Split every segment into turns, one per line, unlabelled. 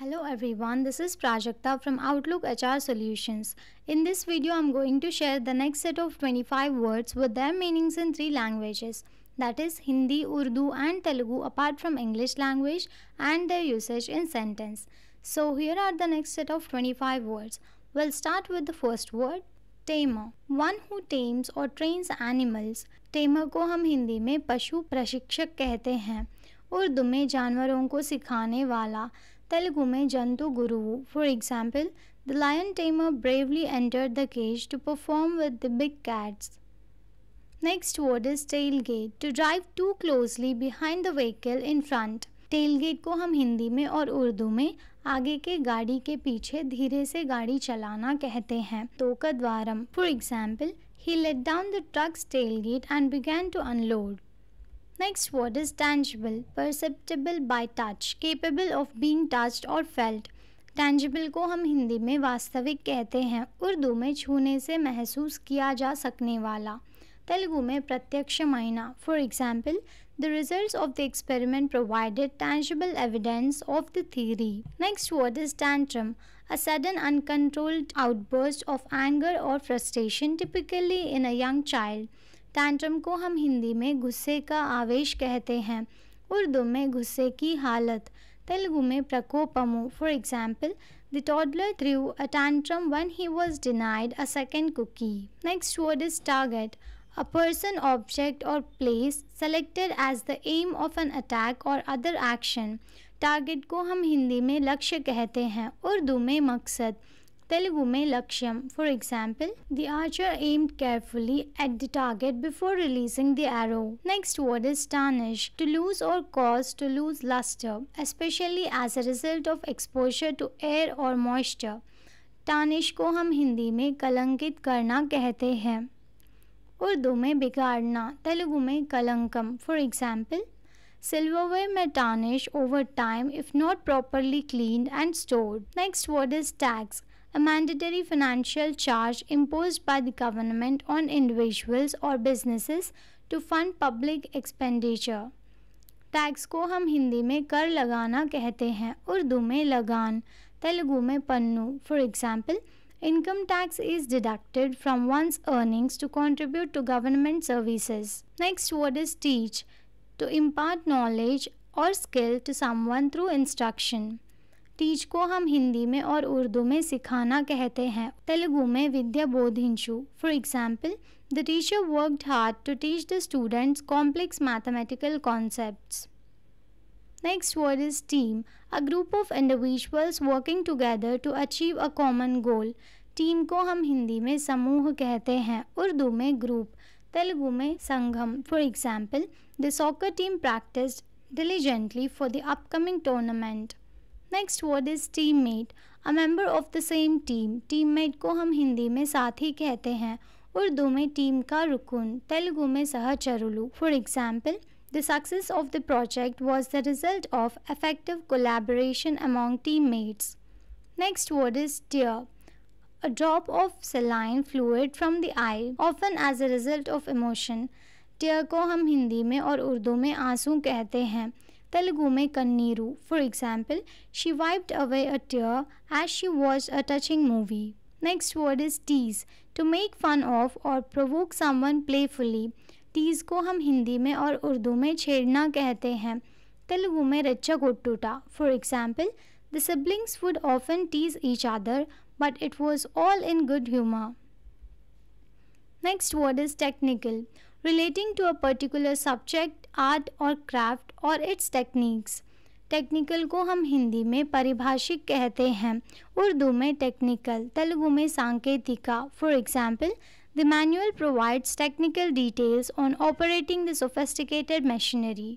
Hello everyone, this is Prajakta from Outlook HR Solutions. In this video, I'm going to share the next set of 25 words with their meanings in three languages, that is Hindi, Urdu and Telugu apart from English language and their usage in sentence. So here are the next set of 25 words. We'll start with the first word, tamer. One who tames or trains animals. Tamer को हम हिंदी में पशु प्रशिक्षक कहते हैं. उर्दू में जानवरों को सिखाने वाला. तेलुगु में जंतु गुरु. For example, the lion tamer bravely entered the cage to perform with the big cats. Next word is tailgate. To drive too closely behind the vehicle in front. Tailgate को हम हिंदी में और उर्दू में आगे के गाड़ी के पीछे धीरे से गाड़ी चलाना कहते हैं. तोकद्वारम. For example, he let down the truck's tailgate and began to unload. Next word is tangible. Perceptible by touch. Capable of being touched or felt. Tangible को हम हिंदी में वास्तविक कहते हैं. उर्दू में छूने से महसूस किया जा सकने वाला. तेलुगु में प्रत्यक्ष मायना. For example, the results of the experiment provided tangible evidence of the theory. Next word is tantrum. A sudden uncontrolled outburst of anger or frustration, typically in a young child. Tantrum को हम हिंदी में गुस्से का आवेश कहते हैं. उर्दू में गुस्से की हालत. तेलुगु में प्रकोपमु. For example, the toddler threw a tantrum when he was denied a second cookie. Next word is target. A person, object or place selected as the aim of an attack or other action. Target को हम हिंदी में लक्ष्य कहते हैं. उर्दू में मकसद. तेलुगु में लक्ष्यम. For example, the archer aimed carefully at the target before releasing the arrow. Next word is tarnish. To lose or cause to lose lustre, especially as a result of exposure to air or moisture. Tarnish को हम हिंदी में कलंकित करना कहते हैं. उर्दू में बिगाड़ना. तेलुगु में कलंकम. For example, silverware may tarnish over time if not properly cleaned and stored. Next word is tax. A mandatory financial charge imposed by the government on individuals or businesses to fund public expenditure. Tax को हम हिंदी में कर लगाना कहते हैं. उर्दू में लगान. तेलुगु में Pannu. For example, income tax is deducted from one's earnings to contribute to government services. Next word is teach. To impart knowledge or skill to someone through instruction. Teach को हम हिंदी में और उर्दू में सिखाना कहते हैं. तेलुगु में विद्या बोधिंचु. For example, the teacher worked hard to teach the students complex mathematical concepts. Next word is team. A group of individuals working together to achieve a common goal. Team को हम हिंदी में समूह कहते हैं. उर्दू में ग्रुप. तेलुगु में संगम. For example, the soccer team practiced diligently for the upcoming tournament. Next word is teammate. A member of the same team. Teammate को हम हिंदी में साथी कहते हैं. उर्दू में टीम का रुकन. तेलुगु में सहचरुलु. For example, the success of the project was the result of effective collaboration among teammates. Next word is tear. A drop of saline fluid from the eye, often as a result of emotion. tear को हम हिंदी में और उर्दू में आंसू कहते हैं. तेलुगु में कन्नीरू. For example, she wiped away a tear as she watched a touching movie. Next word is tease. To make fun of or provoke someone playfully. Tease को हम हिंदी में और उर्दू में छेड़ना कहते हैं. तेलुगु में रेच्चागొట్టుట. For example, the siblings would often tease each other, but it was all in good humor. Next word is technical. Relating to a particular subject, art or craft or its techniques. Technical को हम हिंदी में परिभाषिक कहते हैं. उर्दू में technical. Telugu में सांकेतिका. For example, the manual provides technical details on operating the sophisticated machinery.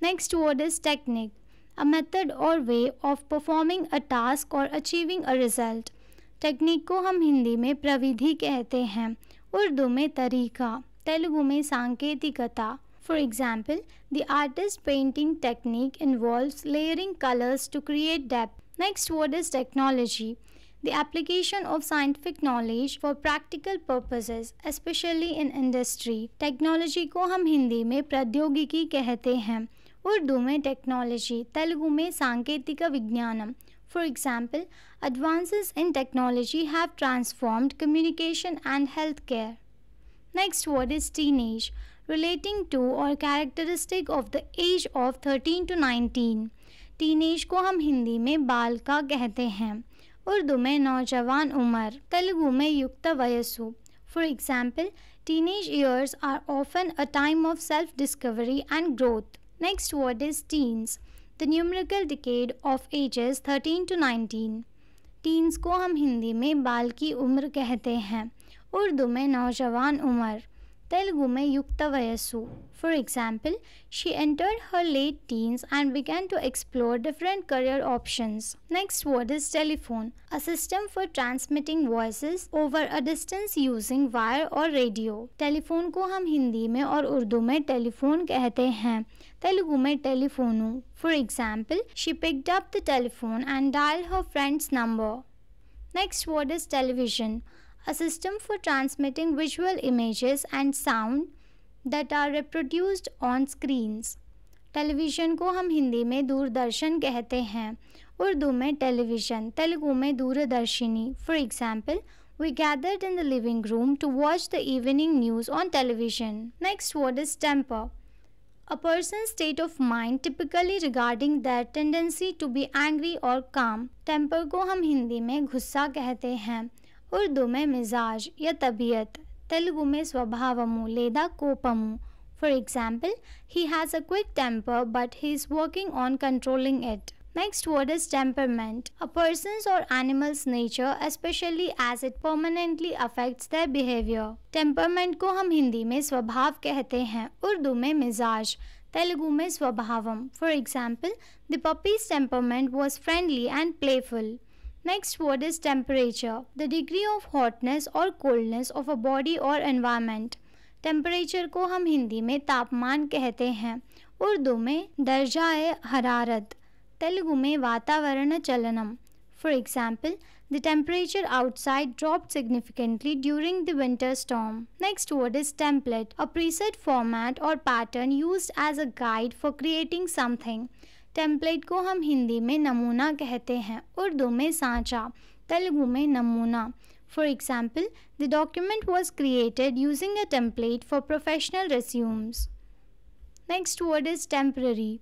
Next word is technique. A method or way of performing a task or achieving a result. Technique को हम हिंदी में प्रविधि कहते हैं. उर्दू में तरीका. तेलुगु में सांकेतिकता. For example, the artist painting technique involves layering colors to create depth. Next word is technology. The application of scientific knowledge for practical purposes, especially in industry. Technology को हम हिंदी में प्रौद्योगिकी कहते हैं. उर्दू में टेक्नोलॉजी, तेलुगु में सांकेतिक विज्ञानम. For example, advances in technology have transformed communication and healthcare. Next word is teenage, relating to or characteristic of the age of 13 to 19. Teenage को हम हिंदी में बाल का कहते हैं, उर्दू में नौजवान उम्र, तेलुगु में युक्त वयस्सु. For example, teenage years are often a time of self-discovery and growth. Next word is teens, the numerical decade of ages 13 to 19. Teens को हम हिंदी में बाल की उम्र कहते हैं, उर्दू में नौजवान उम्र, तेलुगु में युक्त वयस्सु. For example, she entered her late teens and began to explore different career options. Next word is telephone, a system for transmitting voices over a distance using wire or radio. Telephone को हम हिंदी में और उर्दू में telephone कहते हैं, तेलुगु में टेलीफोनु. For example, she picked up the telephone and dialed her friend's number. Next word is television, a system for transmitting visual images and sound that are reproduced on screens. Television को हम हिंदी में दूरदर्शन कहते हैं, उर्दू में television, Telugu में दूरदर्शिनी. For example, we gathered in the living room to watch the evening news on television. Next word is temper, a person's state of mind typically regarding their tendency to be angry or calm. Temper को हम हिंदी में गुस्सा कहते हैं, उर्दू में मिजाज या तबीयत, तेलुगु में स्वभावमु లేదా కోపము. For example, he has a quick temper but he is working on controlling it. Next word is temperament, a person's or animal's nature especially as it permanently affects their behavior. Temperament को हम हिंदी में स्वभाव कहते हैं, उर्दू में मिजाज, तेलुगु में स्वभावम. For example, the puppy's temperament was friendly and playful. Next word is temperature, the degree of hotness or coldness of a body or environment. Temperature को हम हिंदी में तापमान कहते हैं, उर्दू में दर्जा हरारत, तेलुगु में वातावरण चलनम. For example, the temperature outside dropped significantly during the winter storm. Next word is template, a preset format or pattern used as a guide for creating something. Template को हम हिंदी में नमूना कहते हैं, उर्दू में सांचा, तेलुगु में नमूना. For example, the document was created using a template for professional resumes. Next word is temporary,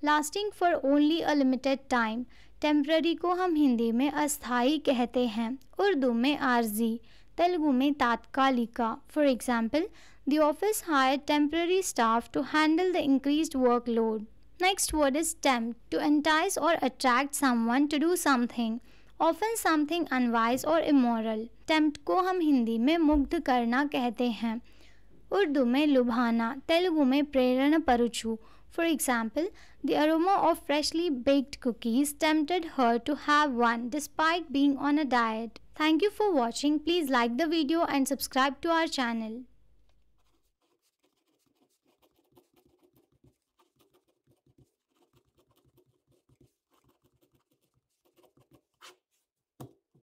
lasting for only a limited time. Temporary को हम हिंदी में अस्थाई कहते हैं, उर्दू में आर्जी, तेलुगु में तात्कालिका. For example, the office hired temporary staff to handle the increased workload. Next word is tempt, to entice or attract someone to do something, often something unwise or immoral. Tempt को हम हिंदी में मुग्ध करना कहते हैं, उर्दू में लुभाना, तेलुगु में प्रेरण परुचु. For example, the aroma of freshly baked cookies tempted her to have one despite being on a diet. Thank you for watching. Please like the video and subscribe to our channel.